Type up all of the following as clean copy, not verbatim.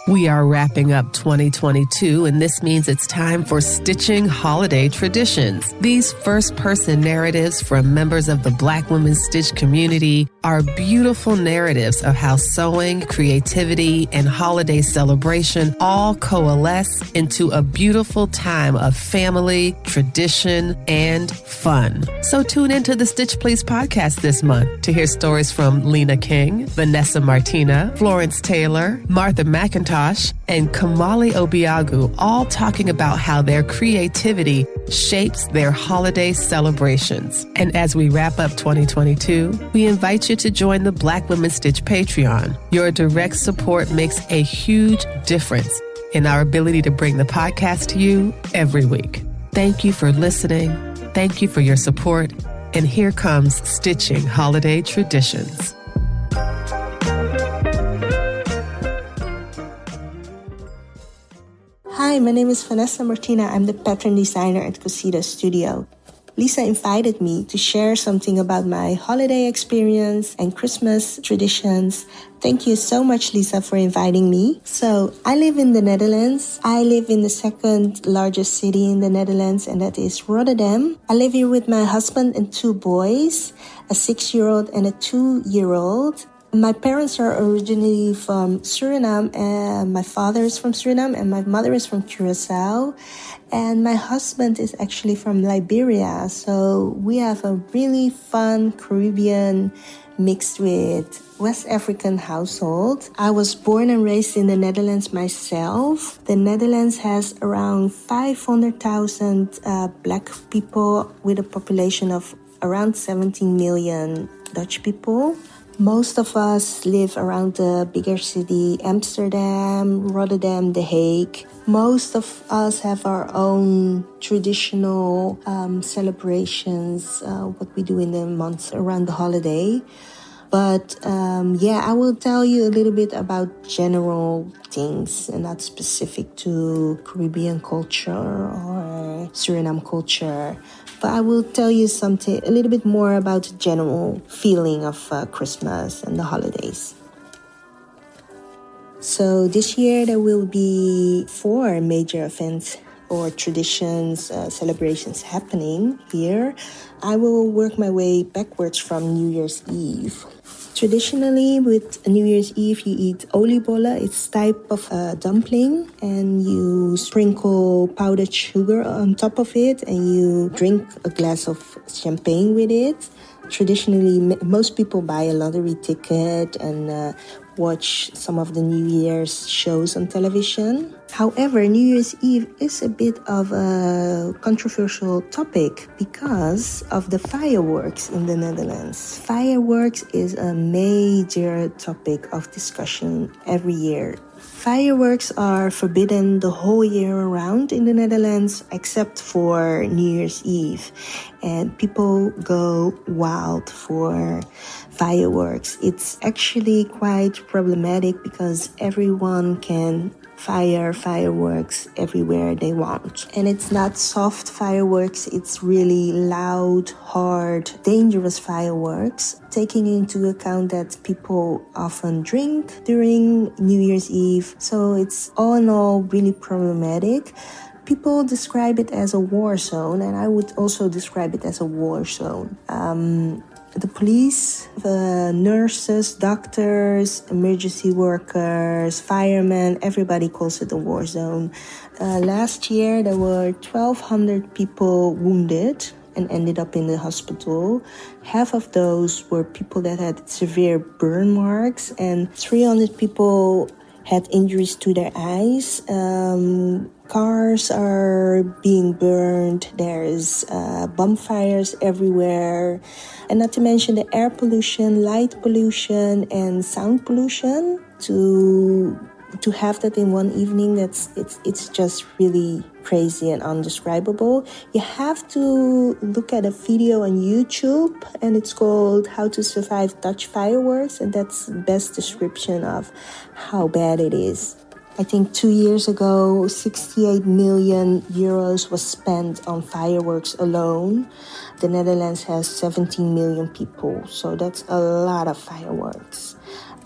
We are wrapping up 2022, and this means it's time for Stitching Holiday Traditions. These first-person narratives from members of the Black Women Stitch community are beautiful narratives of how sewing, creativity, and holiday celebration all coalesce into a beautiful time of family, tradition, and fun. So tune into the Stitch Please podcast this month to hear stories from Lena King, Vanessa Martina, Florence Taylor, Martha McIntosh, and Kamali Obiagu, all talking about how their creativity shapes their holiday celebrations. And as we wrap up 2022, we invite you to join the Black Women Stitch Patreon. Your direct support makes a huge difference in our ability to bring the podcast to you every week. Thank you for listening. Thank you for your support. And here comes Stitching Holiday Traditions. Hi, my name is Vanessa Martina. I'm the pattern designer at Cosida Studio. Lisa invited me to share something about my holiday experience and Christmas traditions. Thank you so much, Lisa, for inviting me. So, I live in the Netherlands. I live in the second largest city in the Netherlands, and that is Rotterdam. I live here with my husband and 2 boys, a 6-year-old and a 2-year-old. My parents are originally from Suriname, and my father is from Suriname, and my mother is from Curacao, and my husband is actually from Liberia. So we have a really fun Caribbean mixed with West African household. I was born and raised in the Netherlands myself. The Netherlands has around 500,000 Black people with a population of around 17 million Dutch people. Most of us live around the bigger city, Amsterdam, Rotterdam, The Hague. Most of us have our own traditional celebrations, what we do in the months around the holiday. But I will tell you a little bit about general things and not specific to Caribbean culture or Suriname culture. But I will tell you a little bit more about the general feeling of Christmas and the holidays. So this year there will be 4 major events or traditions, celebrations happening here. I will work my way backwards from New Year's Eve. Traditionally, with New Year's Eve, you eat oliebollen. It's type of dumpling, and you sprinkle powdered sugar on top of it, and you drink a glass of champagne with it. Traditionally, most people buy a lottery ticket and watch some of the New Year's shows on television. However, New Year's Eve is a bit of a controversial topic because of the fireworks in the Netherlands. Fireworks is a major topic of discussion every year. Fireworks are forbidden the whole year around in the Netherlands except for New Year's Eve. And people go wild for fireworks. It's actually quite problematic because everyone can fire fireworks everywhere they want. And it's not soft fireworks, it's really loud, hard, dangerous fireworks, taking into account that people often drink during New Year's Eve. So it's all in all really problematic. People describe it as a war zone, and I would also describe it as a war zone. The police, the nurses, doctors, emergency workers, firemen, everybody calls it a war zone. Last year, there were 1,200 people wounded and ended up in the hospital. Half of those were people that had severe burn marks, and 300 people had injuries to their eyes. Cars are being burned. There's bonfires everywhere. And not to mention the air pollution, light pollution, and sound pollution. To have that in one evening, it's just really crazy and undescribable. You have to look at a video on YouTube, and it's called How to Survive Dutch Fireworks, and that's the best description of how bad it is. I think 2 years ago, 68 million euros was spent on fireworks alone. The Netherlands has 17 million people, so that's a lot of fireworks.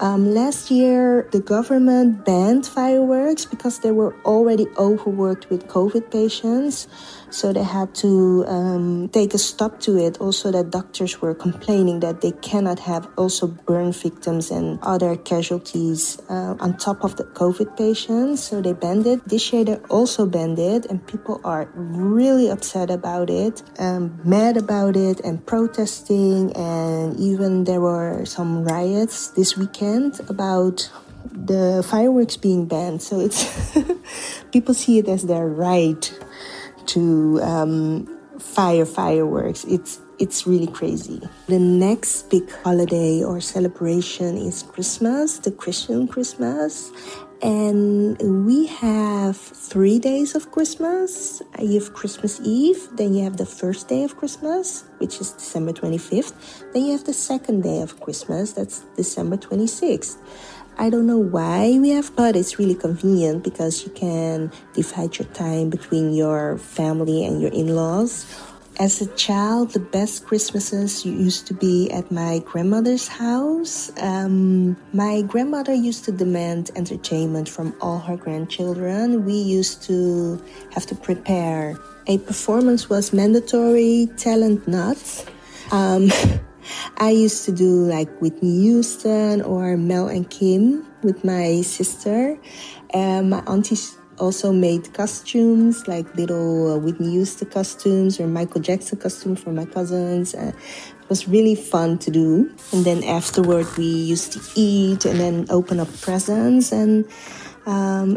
Last year, the government banned fireworks because they were already overworked with COVID patients. So they had to take a stop to it. Also, that doctors were complaining that they cannot have also burn victims and other casualties on top of the COVID patients. So they banned it. This year, they also banned it, and people are really upset about it, mad about it, and protesting. And even there were some riots this weekend about the fireworks being banned. So it's people see it as their right to fire fireworks. It's really crazy. The next big holiday or celebration is Christmas, the Christian Christmas. And we have 3 days of Christmas. You have Christmas Eve, then you have the first day of Christmas, which is December 25th. Then you have the second day of Christmas, that's December 26th. I don't know why we have, but it's really convenient because you can divide your time between your family and your in-laws. As a child, the best Christmases used to be at my grandmother's house. My grandmother used to demand entertainment from all her grandchildren. We used to have to prepare. A performance was mandatory, talent not. I used to do like Whitney Houston or Mel and Kim with my sister. My aunties also made costumes, like little Whitney Houston costumes or Michael Jackson costumes for my cousins. It was really fun to do. And then afterward, we used to eat and then open up presents. And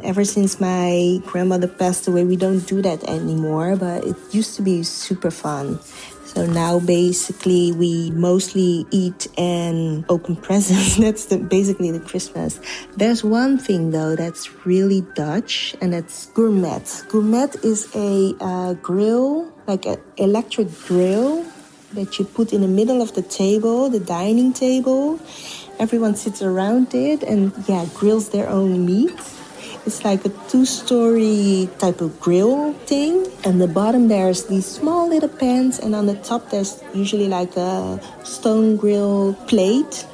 ever since my grandmother passed away, we don't do that anymore, but it used to be super fun. So now basically we mostly eat and open presents. That's basically the Christmas. There's one thing though that's really Dutch, and that's gourmet. Gourmet is a grill, like an electric grill that you put in the middle of the table, the dining table. Everyone sits around it and grills their own meat. It's like a 2-story type of grill thing. And the bottom there's these small little pans, and on the top there's usually like a stone grill plate.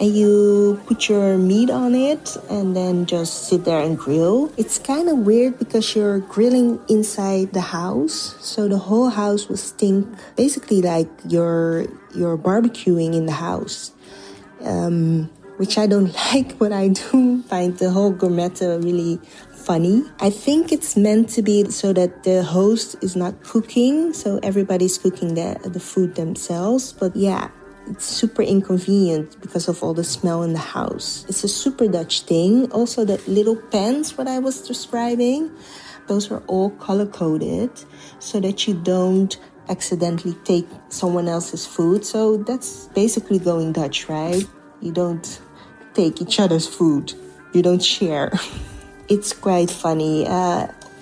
And you put your meat on it and then just sit there and grill. It's kind of weird because you're grilling inside the house. So the whole house will stink. Basically like you're barbecuing in the house. Which I don't like, but I do find the whole gourmet really funny. I think it's meant to be so that the host is not cooking, so everybody's cooking the food themselves. But it's super inconvenient because of all the smell in the house. It's a super Dutch thing. Also, the little pans, what I was describing, those are all color-coded so that you don't accidentally take someone else's food. So that's basically going Dutch, right? You don't take each other's food. You don't share. It's quite funny.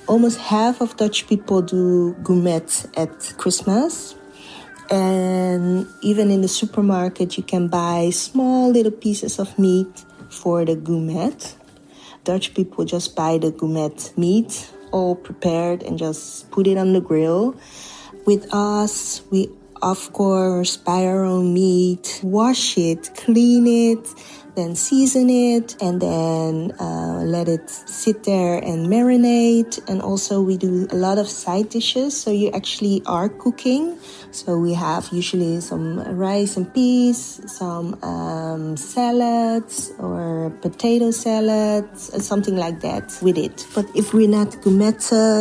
Almost half of Dutch people do gourmet at Christmas. And even in the supermarket, you can buy small little pieces of meat for the gourmet. Dutch people just buy the gourmet meat, all prepared, and just put it on the grill. With us, we of course buy our own meat, wash it, clean it, then season it, and then let it sit there and marinate. And also we do a lot of side dishes, so you actually are cooking. So we have usually some rice and peas, some salads or potato salads, something like that with it. But if we're not gourmet,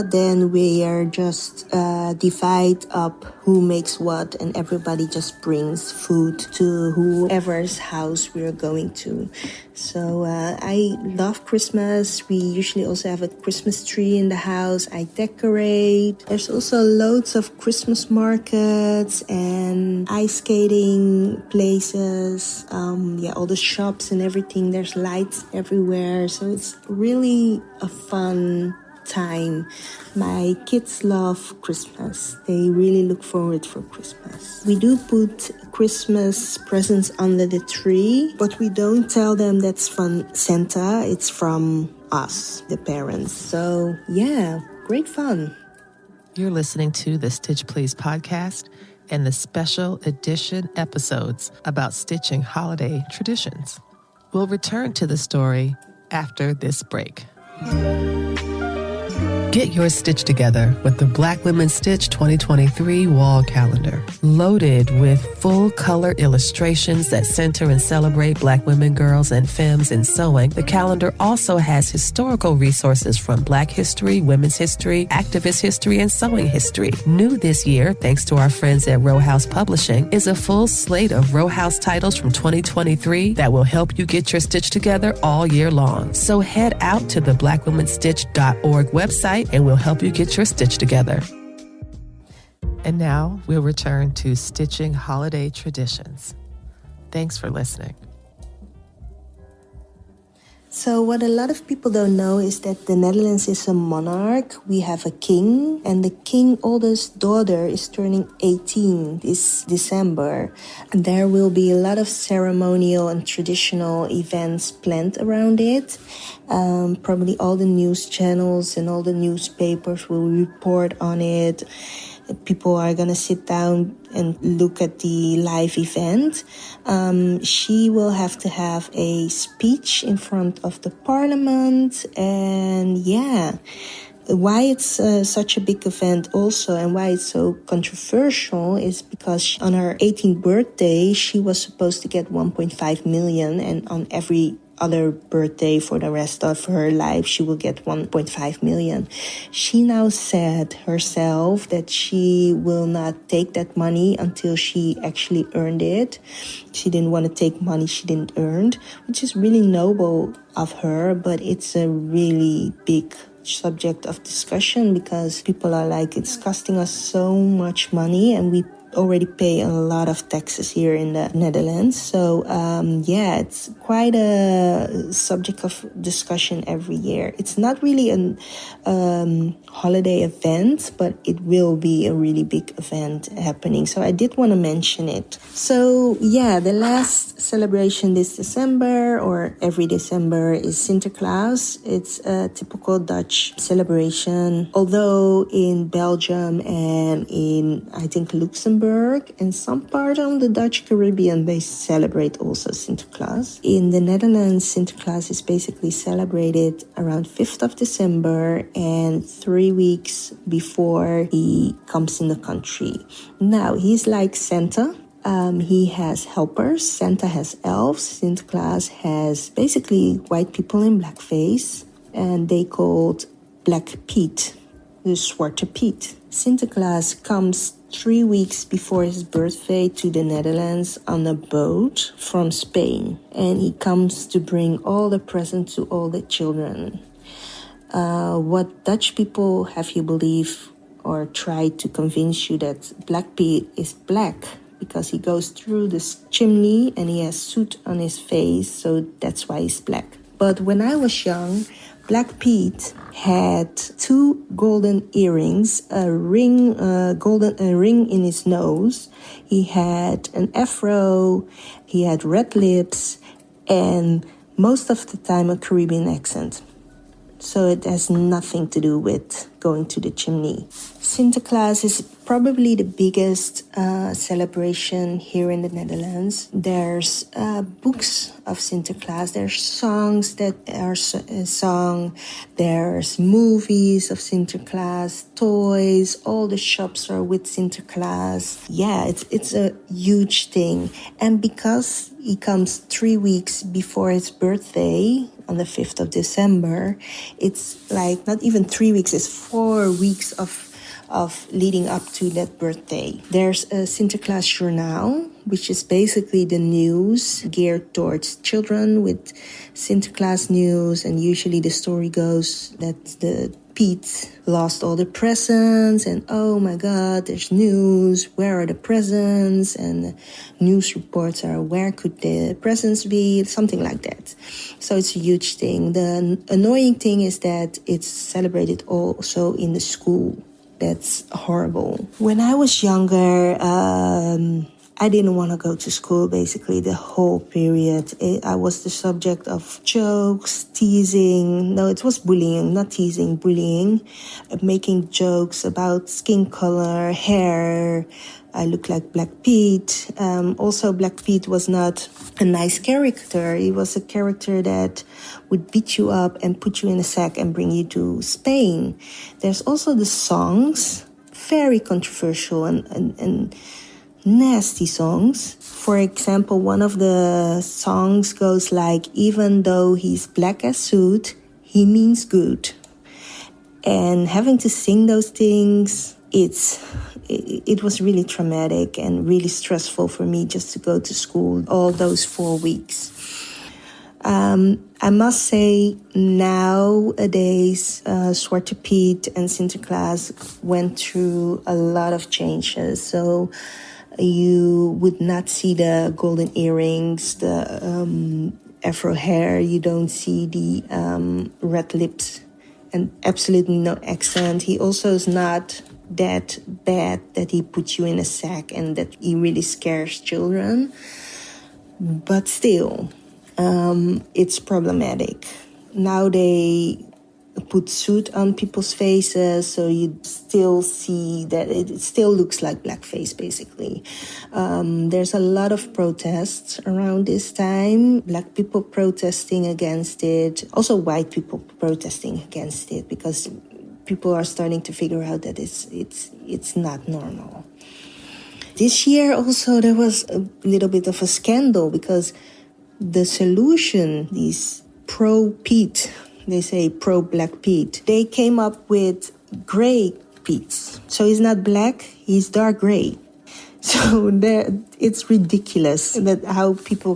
then we are just divide up who makes what, and everybody just brings food to whoever's house we're going to. So I love Christmas. We usually also have a Christmas tree in the house. I decorate. There's also loads of Christmas markets and ice skating places. All the shops and everything. There's lights everywhere. So it's really a fun time. My kids love Christmas. They really look forward for Christmas. We do put Christmas presents under the tree, but we don't tell them that's from Santa. It's from us, the parents. So great fun. You're listening to the Stitch Please podcast and the special edition episodes about stitching holiday traditions. We'll return to the story after this break. Get your stitch together with the Black Women Stitch 2023 wall calendar. Loaded with full-color illustrations that center and celebrate Black women, girls, and femmes in sewing, the calendar also has historical resources from Black history, women's history, activist history, and sewing history. New this year, thanks to our friends at Row House Publishing, is a full slate of Row House titles from 2023 that will help you get your stitch together all year long. So head out to the blackwomenstitch.org website and we'll help you get your stitch together. And now we'll return to stitching holiday traditions. Thanks for listening. So what a lot of people don't know is that the Netherlands is a monarch. We have a king, and the king's oldest daughter is turning 18 this December. And there will be a lot of ceremonial and traditional events planned around it. Probably all the news channels and all the newspapers will report on it. People are going to sit down and look at the live event. She will have to have a speech in front of the parliament. And yeah, why it's such a big event also and why it's so controversial is because on her 18th birthday, she was supposed to get 1.5 million, and on every other birthday for the rest of her life, she will get 1.5 million. She now said herself that she will not take that money until she actually earned it. She didn't want to take money she didn't earn, which is really noble of her, but it's a really big subject of discussion because people are like, it's costing us so much money and we already pay a lot of taxes here in the Netherlands. So, yeah, it's quite a subject of discussion every year. It's not really a holiday event, but it will be a really big event happening. So I did want to mention it. So, yeah, the last celebration this December or every December is Sinterklaas. It's a typical Dutch celebration, although in Belgium and in, I think, Luxembourg, and some part of the Dutch Caribbean, they celebrate also Sinterklaas. In the Netherlands, Sinterklaas is basically celebrated around 5th of December and 3 weeks before he comes in the country. Now, he's like Santa. He has helpers. Santa has elves. Sinterklaas has basically white people in blackface, and they called Black Piet, the Zwarte Piet. Sinterklaas comes 3 weeks before his birthday to the Netherlands on a boat from Spain. And he comes to bring all the presents to all the children. What Dutch people have you believe or try to convince you that Black Piet is black because he goes through this chimney and he has soot on his face, so that's why he's black. But when I was young, Black Piet had 2 golden earrings, a ring in his nose. He had an afro, he had red lips, and most of the time a Caribbean accent. So it has nothing to do with going to the chimney. Sinterklaas is probably the biggest celebration here in the Netherlands. There's books of Sinterklaas. There's songs that are sung. There's movies of Sinterklaas, toys. All the shops are with Sinterklaas. Yeah, it's a huge thing. And because he comes 3 weeks before his birthday, on the 5th of December, it's like not even 3 weeks, it's 4 weeks of leading up to that birthday. There's a Sinterklaas journal, which is basically the news geared towards children with Sinterklaas news, and usually the story goes that the Piet lost all the presents and oh my God, there's news, where are the presents? And the news reports are, where could the presents be? Something like that. So it's a huge thing. The annoying thing is that it's celebrated also in the school. That's horrible. When I was younger, I didn't want to go to school, basically, the whole period. I was the subject of jokes, teasing. No, it was bullying, not teasing, bullying. Making jokes about skin color, hair, I look like Black Pete. Also, Black Pete was not a nice character. He was a character that would beat you up and put you in a sack and bring you to Spain. There's also the songs, very controversial and nasty songs. For example, one of the songs goes like, even though he's black as soot, he means good. And having to sing those things, it was really traumatic and really stressful for me just to go to school all those 4 weeks. I must say nowadays, Zwarte Piet and Sinterklaas went through a lot of changes. So you would not see the golden earrings, the afro hair. You don't see the red lips and absolutely no accent. He also is not that bad that he puts you in a sack and that he really scares children. But still, it's problematic. Now they put soot on people's faces, so you still see that it still looks like blackface, basically. There's a lot of protests around this time. Black people protesting against it. Also white people protesting against it because people are starting to figure out that it's not normal. This year also there was a little bit of a scandal because the solution, these pro-Pete, they say pro-Black Pete, they came up with gray Pete's. So he's not black, he's dark gray. So it's ridiculous that how people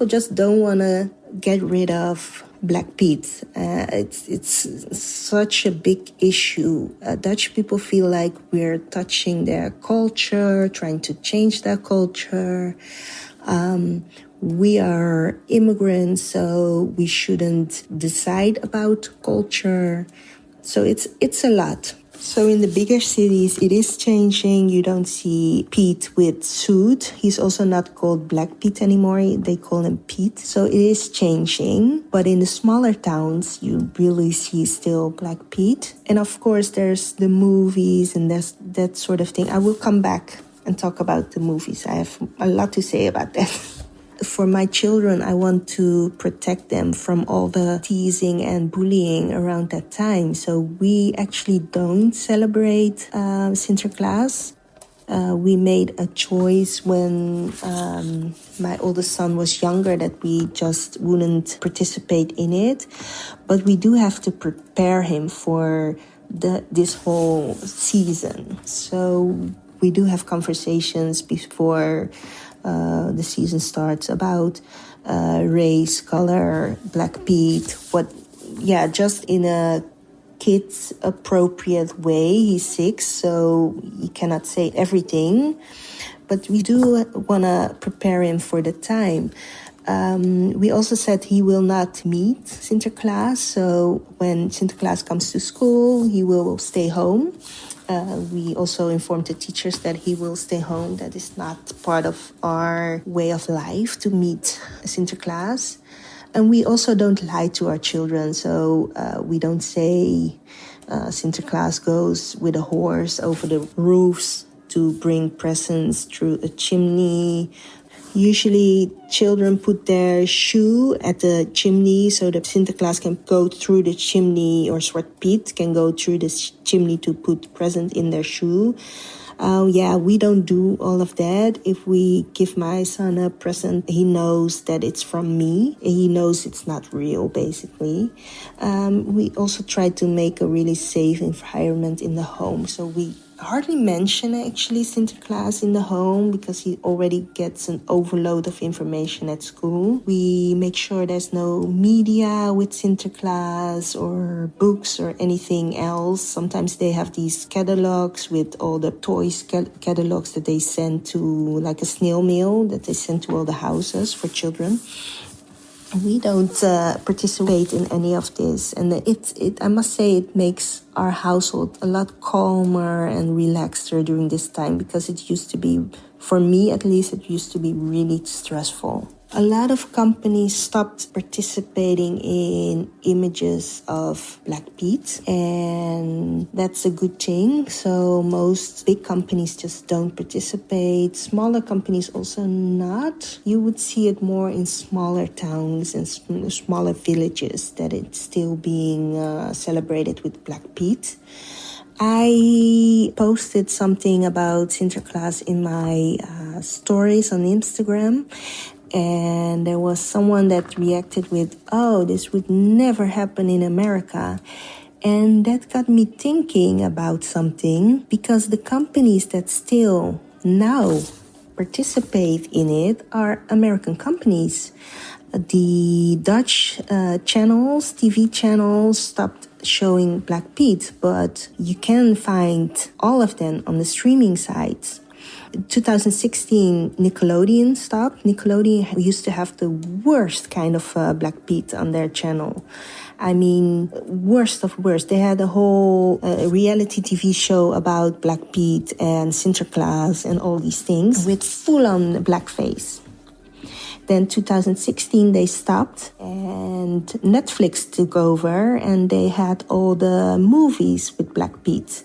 just don't want to get rid of Black Pete. It's such a big issue. Dutch people feel like we're touching their culture, trying to change their culture. We are immigrants, so we shouldn't decide about culture. So it's a lot. So in the bigger cities, it is changing. You don't see Pete with suit. He's also not called Black Pete anymore. They call him Pete. So it is changing. But in the smaller towns, you really see still Black Pete. And of course, there's the movies and there's that sort of thing. I will come back and talk about the movies. I have a lot to say about that. For my children, I want to protect them from all the teasing and bullying around that time. So we actually don't celebrate Sinterklaas. We made a choice when my oldest son was younger that we just wouldn't participate in it. But we do have to prepare him for this whole season. So we do have conversations before the season starts about race, color, Black Pete, just in a kid's appropriate way. He's 6, so he cannot say everything, but we do want to prepare him for the time. We also said he will not meet Sinterklaas, so when Sinterklaas comes to school, he will stay home. We also informed the teachers that he will stay home. That is not part of our way of life to meet Sinterklaas. And we also don't lie to our children. So we don't say Sinterklaas goes with a horse over the roofs to bring presents through a chimney. Usually children put their shoe at the chimney so that Sinterklaas can go through the chimney, or Zwarte Piet can go through the chimney to put present in their shoe. We don't do all of that. If we give my son a present, he knows that it's from me. He knows it's not real, basically. We also try to make a really safe environment in the home. So we hardly mention actually Sinterklaas in the home because he already gets an overload of information at school. We make sure there's no media with Sinterklaas or books or anything else. Sometimes they have these catalogs with all the toys catalogs that they send to, like a snail mail that they send to all the houses for children. We don't participate in any of this, and I must say it makes our household a lot calmer and relaxer during this time, because it used to be, for me at least, it used to be really stressful. A lot of companies stopped participating in images of Black Pete, and that's a good thing. So most big companies just don't participate. Smaller companies also not. You would see it more in smaller towns and smaller villages that it's still being celebrated with Black Pete. I posted something about Sinterklaas in my stories on Instagram, and there was someone that reacted with, "Oh, this would never happen in America." And that got me thinking about something, because the companies that still now participate in it are American companies. The Dutch channels, TV channels, stopped showing Black Pete, but you can find all of them on the streaming sites. 2016, Nickelodeon stopped. Nickelodeon used to have the worst kind of Black Pete on their channel. I mean, worst of worst. They had a whole reality TV show about Black Pete and Sinterklaas and all these things with full-on blackface. Then 2016 they stopped, and Netflix took over, and they had all the movies with Black Pete.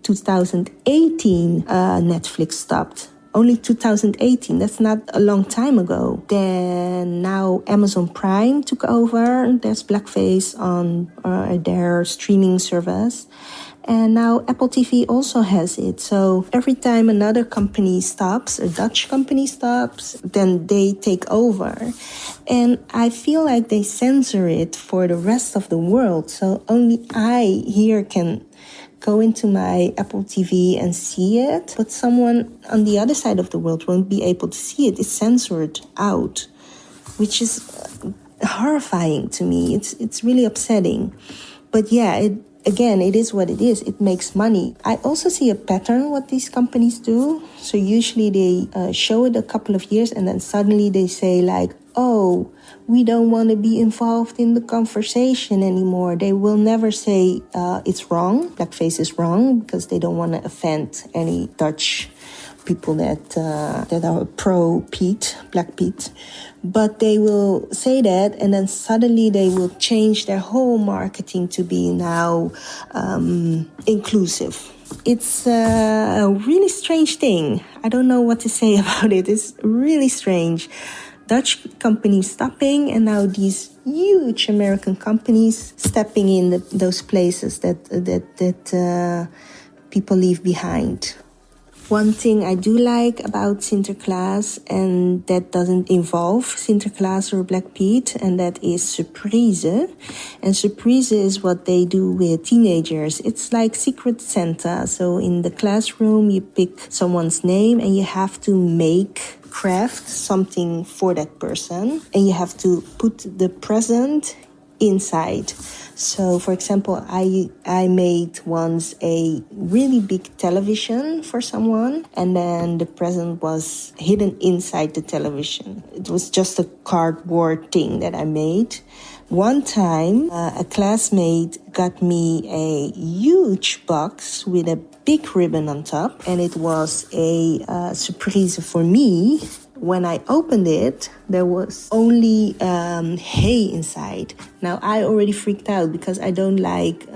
2018 Netflix stopped. Only 2018, that's not a long time ago. Then now Amazon Prime took over. There's blackface on their streaming service. And now Apple TV also has it. So every time another company stops, a Dutch company stops, then they take over. And I feel like they censor it for the rest of the world. So only I here can go into my Apple TV and see it, but someone on the other side of the world won't be able to see it. It's censored out, which is horrifying to me. It's really upsetting. But yeah, it is what it is. It makes money. I also see a pattern what these companies do. So usually they show it a couple of years, and then suddenly they say like, "Oh, we don't want to be involved in the conversation anymore." They will never say it's wrong, blackface is wrong, because they don't want to offend any Dutch people that are pro-Pete, Black Pete. But they will say that, and then suddenly they will change their whole marketing to be now inclusive. It's a really strange thing. I don't know what to say about it. It's really strange. Dutch companies stopping, and now these huge American companies stepping in those places that people leave behind. One thing I do like about Sinterklaas, and that doesn't involve Sinterklaas or Black Pete, and that is surprise. And surprise is what they do with teenagers. It's like Secret Santa. So in the classroom, you pick someone's name and you have to craft something for that person, and you have to put the present inside. So, for example, I made once a really big television for someone, and then the present was hidden inside the television. It was just a cardboard thing that I made. One time, a classmate got me a huge box with a big ribbon on top, and it was a surprise for me. When I opened it, there was only hay inside. Now, I already freaked out because I don't like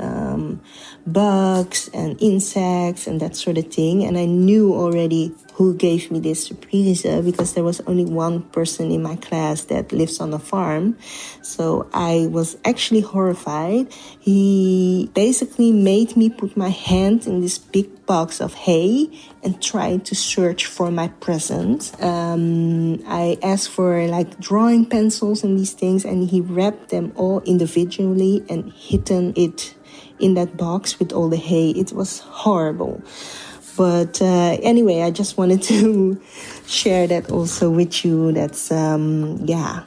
bugs and insects and that sort of thing. And I knew already who gave me this surprise because there was only one person in my class that lives on a farm. So I was actually horrified. He basically made me put my hand in this big box of hay and try to search for my present. I asked for like drawing pencils and these things, and he wrapped them all individually and hidden it in that box with all the hay. It was horrible. But anyway, I just wanted to share that also with you. That's, that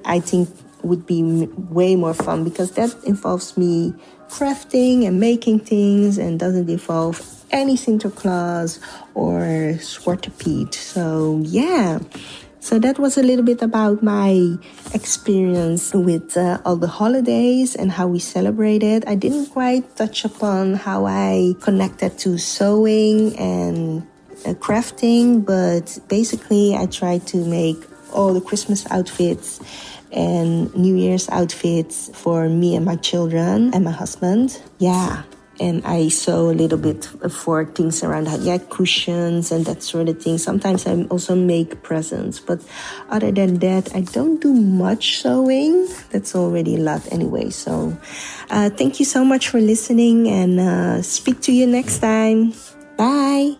I think would be way more fun, because that involves me crafting and making things and doesn't involve any Sinterklaas or Zwarte Piet. So yeah, so that was a little bit about my experience with all the holidays and how we celebrated. I didn't quite touch upon how I connected to sewing and crafting, but basically I tried to make all the Christmas outfits and New Year's outfits for me and my children and my husband. Yeah. And I sew a little bit for things around that. Yeah, cushions and that sort of thing. Sometimes I also make presents. But other than that, I don't do much sewing. That's already a lot anyway. So thank you so much for listening, and speak to you next time. Bye.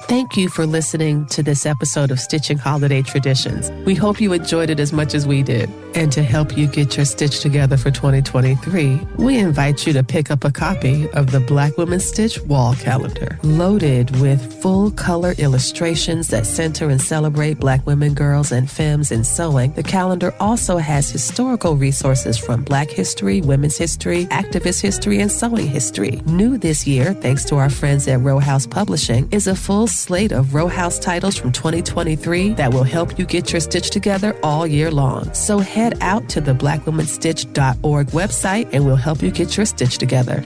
Thank you for listening to this episode of Stitching Holiday Traditions. We hope you enjoyed it as much as we did. And to help you get your stitch together for 2023, we invite you to pick up a copy of the Black Women Stitch Wall Calendar. Loaded with full color illustrations that center and celebrate Black women, girls, and femmes in sewing, the calendar also has historical resources from Black history, women's history, activist history, and sewing history. New this year, thanks to our friends at Row House Publishing, is a full slate of Row House titles from 2023 that will help you get your stitch together all year long. So head out to the blackwomanstitch.org website and we'll help you get your stitch together.